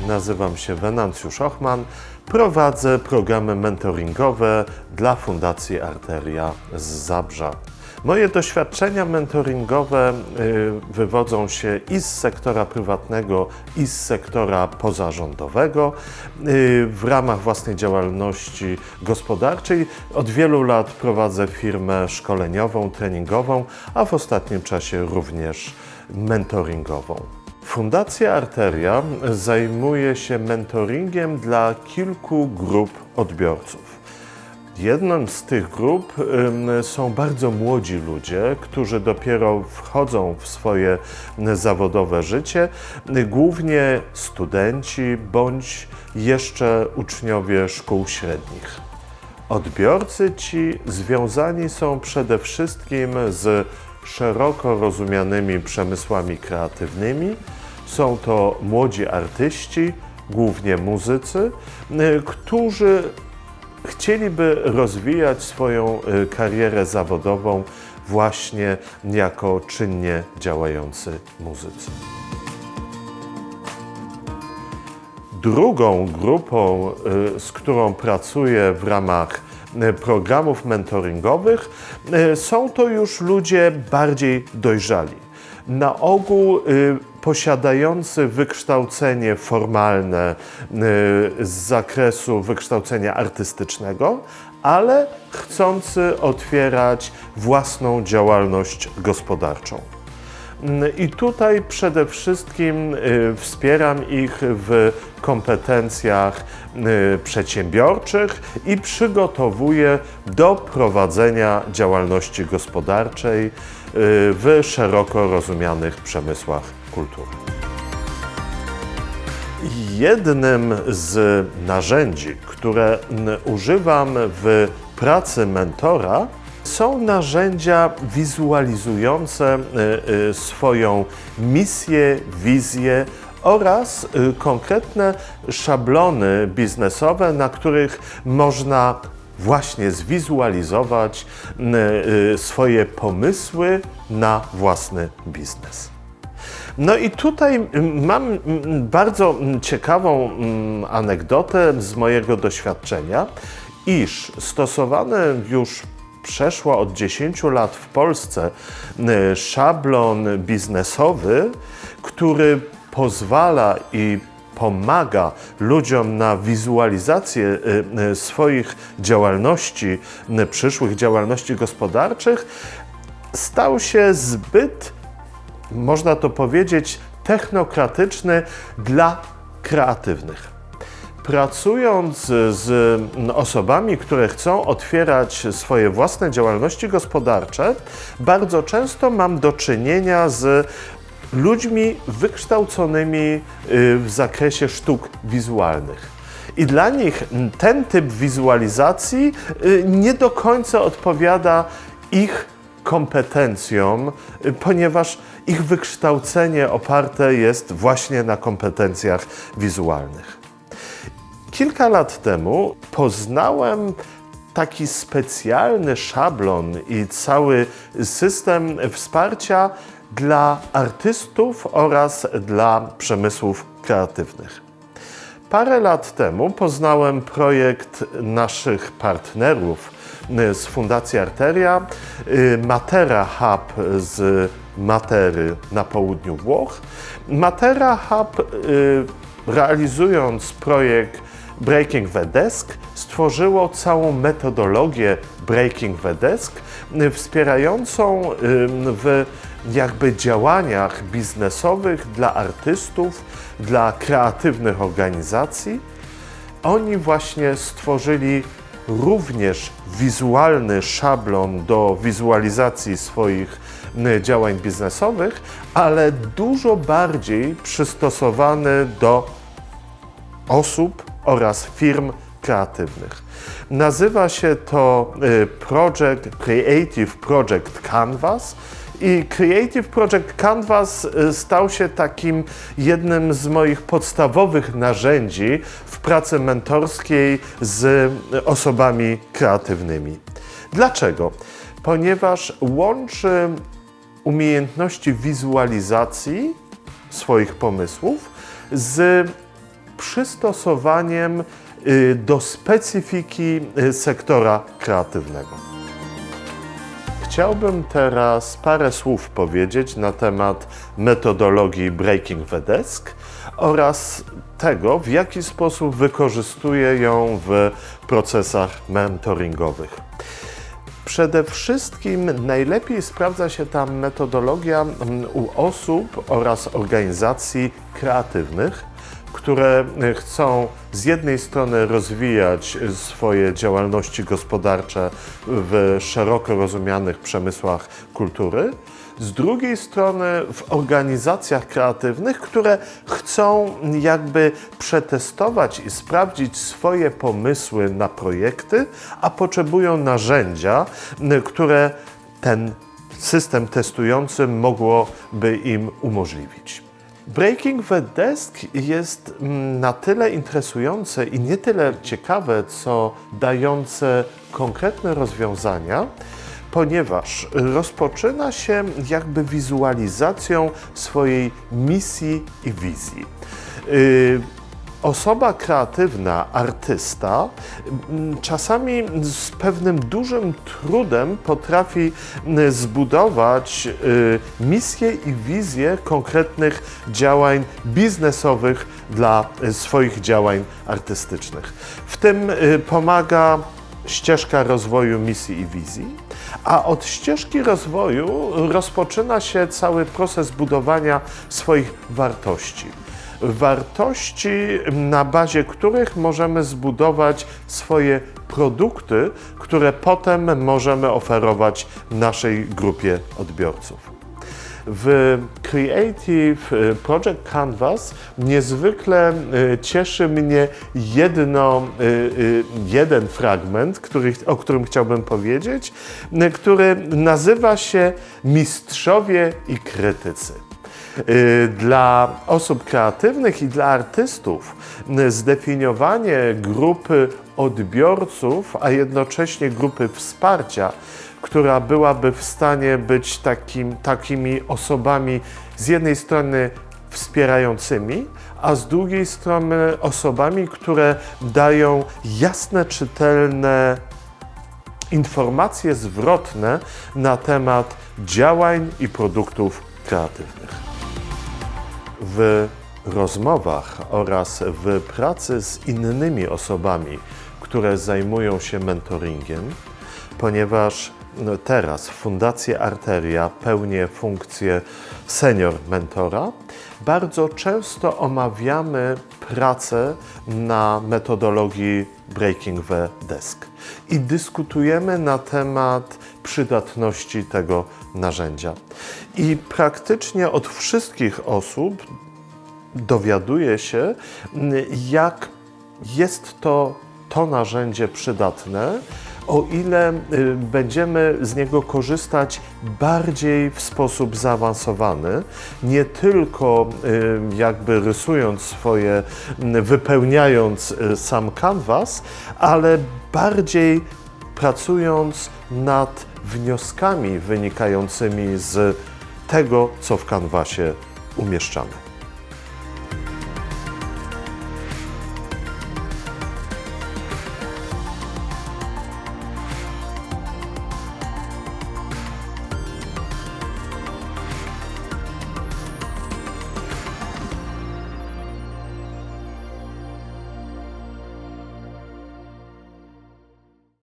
nazywam się Wenancjusz Ochman, prowadzę programy mentoringowe dla Fundacji Arteria z Zabrza. Moje doświadczenia mentoringowe wywodzą się i z sektora prywatnego, i z sektora pozarządowego. W ramach własnej działalności gospodarczej od wielu lat prowadzę firmę szkoleniową, treningową, a w ostatnim czasie również mentoringową. Fundacja Arteria zajmuje się mentoringiem dla kilku grup odbiorców. Jedną z tych grup są bardzo młodzi ludzie, którzy dopiero wchodzą w swoje zawodowe życie, głównie studenci bądź jeszcze uczniowie szkół średnich. Odbiorcy ci związani są przede wszystkim z szeroko rozumianymi przemysłami kreatywnymi. Są to młodzi artyści, głównie muzycy, którzy chcieliby rozwijać swoją karierę zawodową właśnie jako czynnie działający muzycy. Drugą grupą, z którą pracuję w ramach programów mentoringowych, są to już ludzie bardziej dojrzali. Na ogół posiadający wykształcenie formalne z zakresu wykształcenia artystycznego, ale chcący otwierać własną działalność gospodarczą. I tutaj przede wszystkim wspieram ich w kompetencjach przedsiębiorczych i przygotowuję do prowadzenia działalności gospodarczej w szeroko rozumianych przemysłach kultury. Jednym z narzędzi, które używam w pracy mentora, są narzędzia wizualizujące swoją misję, wizję oraz konkretne szablony biznesowe, na których można właśnie zwizualizować swoje pomysły na własny biznes. No i tutaj mam bardzo ciekawą anegdotę z mojego doświadczenia, iż stosowany już przeszło od 10 lat w Polsce szablon biznesowy, który pozwala i pomaga ludziom na wizualizację swoich działalności, przyszłych działalności gospodarczych, stał się zbyt, można to powiedzieć, technokratyczny dla kreatywnych. Pracując z osobami, które chcą otwierać swoje własne działalności gospodarcze, bardzo często mam do czynienia z ludźmi wykształconymi w zakresie sztuk wizualnych. I dla nich ten typ wizualizacji nie do końca odpowiada ich kompetencjom, ponieważ ich wykształcenie oparte jest właśnie na kompetencjach wizualnych. Kilka lat temu poznałem taki specjalny szablon i cały system wsparcia dla artystów oraz dla przemysłów kreatywnych. Parę lat temu poznałem projekt naszych partnerów z Fundacji Arteria, Matera Hub z Matery na południu Włoch. Matera Hub, realizując projekt Breaking the Desk, stworzyło całą metodologię Breaking the Desk, wspierającą w działaniach biznesowych dla artystów, dla kreatywnych organizacji. Oni właśnie stworzyli również wizualny szablon do wizualizacji swoich działań biznesowych, ale dużo bardziej przystosowany do osób oraz firm kreatywnych. Nazywa się to Creative Project Canvas i Creative Project Canvas stał się takim jednym z moich podstawowych narzędzi w pracy mentorskiej z osobami kreatywnymi. Dlaczego? Ponieważ łączy umiejętności wizualizacji swoich pomysłów z przystosowaniem do specyfiki sektora kreatywnego. Chciałbym teraz parę słów powiedzieć na temat metodologii Breaking the Desk oraz tego, w jaki sposób wykorzystuję ją w procesach mentoringowych. Przede wszystkim najlepiej sprawdza się ta metodologia u osób oraz organizacji kreatywnych, które chcą z jednej strony rozwijać swoje działalności gospodarcze w szeroko rozumianych przemysłach kultury, z drugiej strony w organizacjach kreatywnych, które chcą jakby przetestować i sprawdzić swoje pomysły na projekty, a potrzebują narzędzia, które ten system testujący mogłoby im umożliwić. Breaking the Desk jest na tyle interesujące i nie tyle ciekawe, co dające konkretne rozwiązania, ponieważ rozpoczyna się jakby wizualizacją swojej misji i wizji. Osoba kreatywna, artysta, czasami z pewnym dużym trudem potrafi zbudować misję i wizję konkretnych działań biznesowych dla swoich działań artystycznych. W tym pomaga ścieżka rozwoju misji i wizji, a od ścieżki rozwoju rozpoczyna się cały proces budowania swoich wartości. Wartości, na bazie których możemy zbudować swoje produkty, które potem możemy oferować naszej grupie odbiorców. W Creative Project Canvas niezwykle cieszy mnie jeden fragment, o którym chciałbym powiedzieć, który nazywa się Mistrzowie i krytycy. Dla osób kreatywnych i dla artystów zdefiniowanie grupy odbiorców, a jednocześnie grupy wsparcia, która byłaby w stanie być takimi osobami z jednej strony wspierającymi, a z drugiej strony osobami, które dają jasne, czytelne informacje zwrotne na temat działań i produktów kreatywnych. W rozmowach oraz w pracy z innymi osobami, które zajmują się mentoringiem, ponieważ teraz Fundacja Arteria pełni funkcję senior mentora, bardzo często omawiamy pracę na metodologii Breaking the Desk i dyskutujemy na temat przydatności tego narzędzia. I praktycznie od wszystkich osób dowiaduję się, jak jest to narzędzie przydatne, o ile będziemy z niego korzystać bardziej w sposób zaawansowany, nie tylko jakby rysując swoje, wypełniając sam kanwas, ale bardziej pracując nad wnioskami wynikającymi z tego, co w kanwasie umieszczamy.